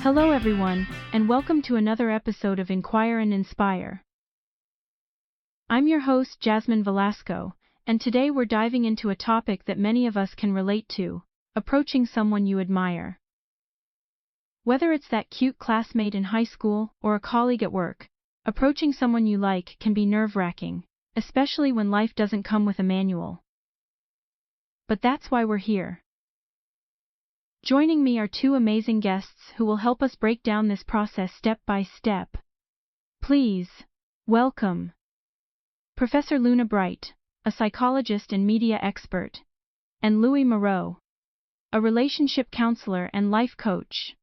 Hello everyone, and welcome to another episode of Inquire and Inspire. I'm your host Jasmine Velasco, and today we're diving into a topic that many of us can relate to, approaching someone you admire. Whether it's that cute classmate in high school or a colleague at work, approaching someone you like can be nerve-wracking, especially when life doesn't come with a manual. But that's why we're here. Joining me are two amazing guests who will help us break down this process step by step. Please, welcome Professor Luna Bright, a psychologist and media expert, and Louis Moreau, a relationship counselor and life coach.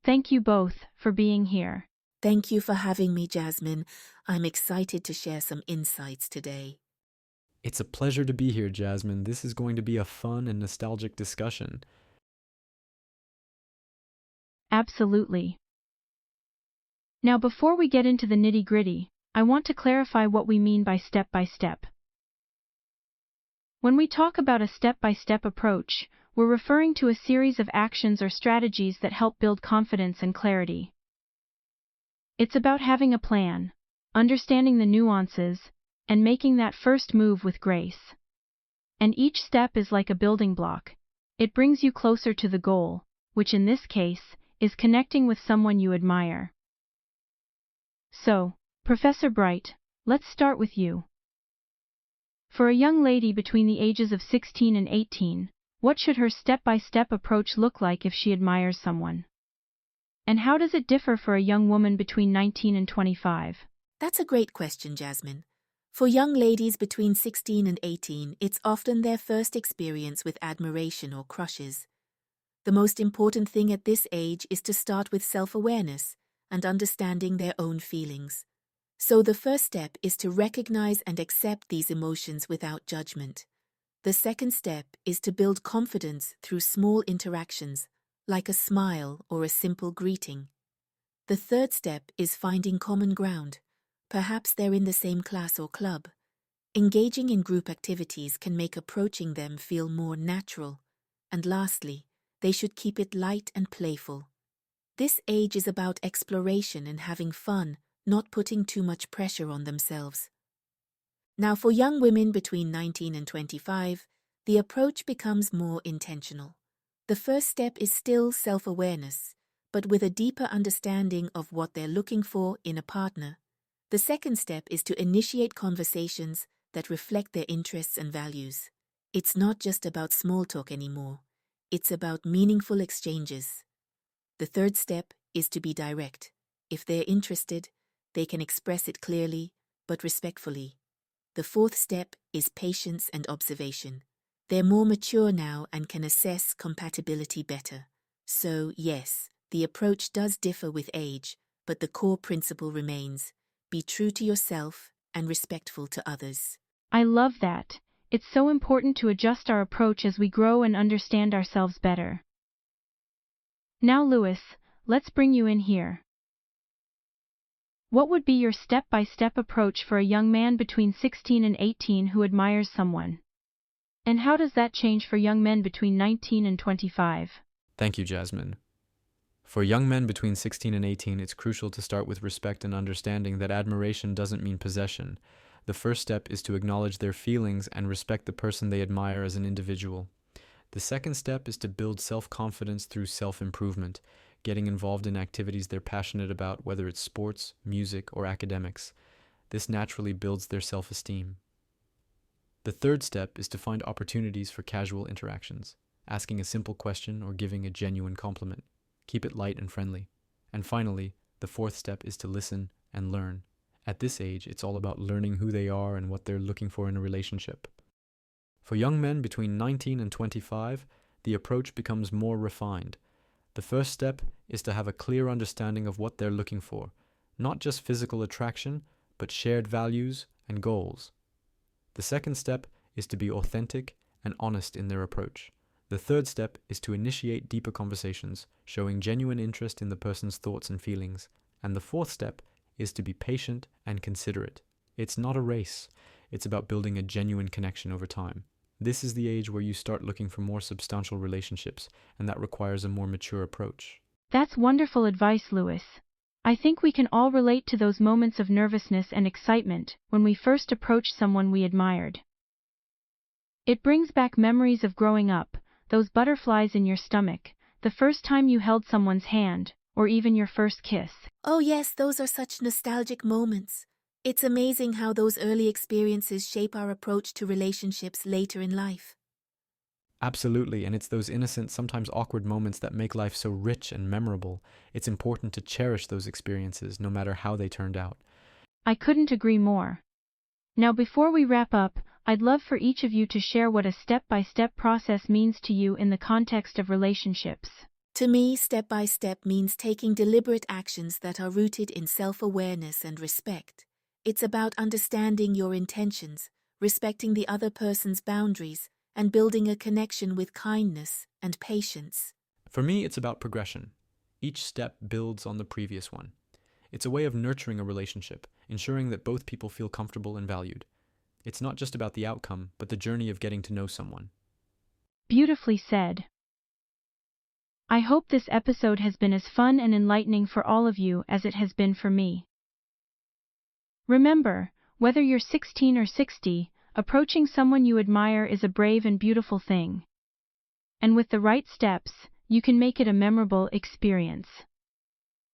Thank you both for being here. Thank you for having me, Jasmine. I'm excited to share some insights today. It's a pleasure to be here, Jasmine. This is going to be a fun and nostalgic discussion. Absolutely. Now, before we get into the nitty-gritty, I want to clarify what we mean by step-by-step. When we talk about a step-by-step approach, we're referring to a series of actions or strategies that help build confidence and clarity. It's about having a plan, understanding the nuances, and making that first move with grace. And each step is like a building block. It brings you closer to the goal, which in this case is connecting with someone you admire. So, Professor Bright, let's start with you. For a young lady between the ages of 16 and 18, what should her step-by-step approach look like if she admires someone? And how does it differ for a young woman between 19 and 25? That's a great question, Jasmine. For young ladies between 16 and 18, it's often their first experience with admiration or crushes. The most important thing at this age is to start with self-awareness and understanding their own feelings. So the first step is to recognize and accept these emotions without judgment. The second step is to build confidence through small interactions, like a smile or a simple greeting. The third step is finding common ground. Perhaps they're in the same class or club. Engaging in group activities can make approaching them feel more natural. And lastly, they should keep it light and playful. This age is about exploration and having fun, not putting too much pressure on themselves. Now, for young women between 19 and 25, the approach becomes more intentional. The first step is still self-awareness, but with a deeper understanding of what they're looking for in a partner. The second step is to initiate conversations that reflect their interests and values. It's not just about small talk anymore. It's about meaningful exchanges. The third step is to be direct. If they're interested, they can express it clearly, but respectfully. The fourth step is patience and observation. They're more mature now and can assess compatibility better. So, yes, the approach does differ with age, but the core principle remains: be true to yourself and respectful to others. I love that. It's so important to adjust our approach as we grow and understand ourselves better. Now, Louis, let's bring you in here. What would be your step-by-step approach for a young man between 16 and 18 who admires someone? And how does that change for young men between 19 and 25? Thank you, Jasmine. For young men between 16 and 18, it's crucial to start with respect and understanding that admiration doesn't mean possession. The first step is to acknowledge their feelings and respect the person they admire as an individual. The second step is to build self-confidence through self-improvement, getting involved in activities they're passionate about, whether it's sports, music, or academics. This naturally builds their self-esteem. The third step is to find opportunities for casual interactions, asking a simple question or giving a genuine compliment. Keep it light and friendly. And finally, the fourth step is to listen and learn. At this age, it's all about learning who they are and what they're looking for in a relationship. For young men between 19 and 25, the approach becomes more refined. The first step is to have a clear understanding of what they're looking for, not just physical attraction, but shared values and goals. The second step is to be authentic and honest in their approach. The third step is to initiate deeper conversations, showing genuine interest in the person's thoughts and feelings. And the fourth step is to be patient and considerate. It's not a race. It's about building a genuine connection over time. This is the age where you start looking for more substantial relationships, and that requires a more mature approach. That's wonderful advice, Louis. I think we can all relate to those moments of nervousness and excitement when we first approach someone we admired. It brings back memories of growing up, those butterflies in your stomach, the first time you held someone's hand, or even your first kiss. Oh yes, those are such nostalgic moments. It's amazing how those early experiences shape our approach to relationships later in life. Absolutely, and it's those innocent, sometimes awkward moments that make life so rich and memorable. It's important to cherish those experiences, no matter how they turned out. I couldn't agree more. Now, before we wrap up, I'd love for each of you to share what a step-by-step process means to you in the context of relationships. To me, step-by-step means taking deliberate actions that are rooted in self-awareness and respect. It's about understanding your intentions, respecting the other person's boundaries, and building a connection with kindness and patience. For me, it's about progression. Each step builds on the previous one. It's a way of nurturing a relationship, ensuring that both people feel comfortable and valued. It's not just about the outcome, but the journey of getting to know someone. Beautifully said. I hope this episode has been as fun and enlightening for all of you as it has been for me. Remember, whether you're 16 or 60, approaching someone you admire is a brave and beautiful thing. And with the right steps, you can make it a memorable experience.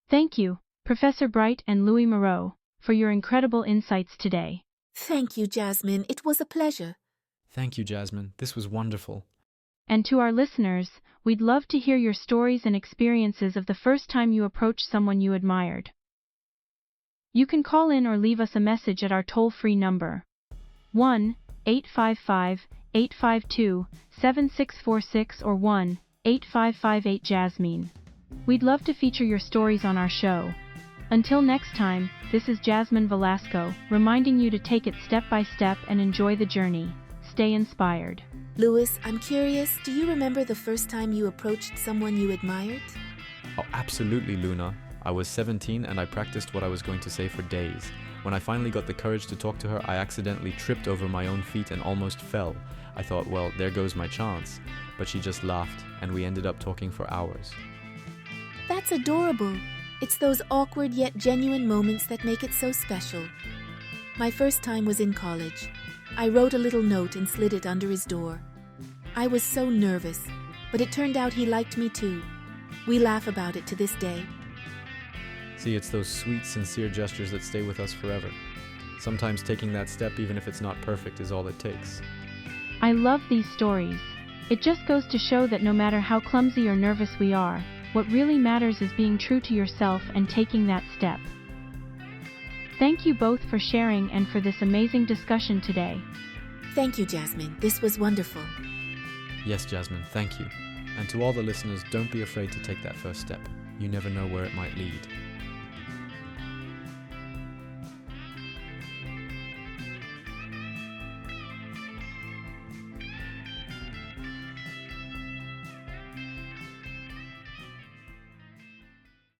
Thank you, Professor Bright and Louis Moreau, for your incredible insights today. Thank you, Jasmine. It was a pleasure. Thank you, Jasmine. This was wonderful. And to our listeners, we'd love to hear your stories and experiences of the first time you approached someone you admired. You can call in or leave us a message at our toll-free number, 1-855-852-7646 or 1-8558-JASMINE. We'd love to feature your stories on our show. Until next time, this is Jasmine Velasco, reminding you to take it step by step and enjoy the journey. Stay inspired. Louis, I'm curious, do you remember the first time you approached someone you admired? Oh, absolutely, Luna. I was 17 and I practiced what I was going to say for days. When I finally got the courage to talk to her, I accidentally tripped over my own feet and almost fell. I thought, well, there goes my chance. But she just laughed, and we ended up talking for hours. That's adorable. It's those awkward yet genuine moments that make it so special. My first time was in college. I wrote a little note and slid it under his door. I was so nervous, but it turned out he liked me too. We laugh about it to this day. See, it's those sweet, sincere gestures that stay with us forever. Sometimes taking that step, even if it's not perfect, is all it takes. I love these stories. It just goes to show that no matter how clumsy or nervous we are, what really matters is being true to yourself and taking that step. Thank you both for sharing and for this amazing discussion today. Thank you, Jasmine. This was wonderful. Yes, Jasmine, thank you. And to all the listeners, don't be afraid to take that first step. You never know where it might lead.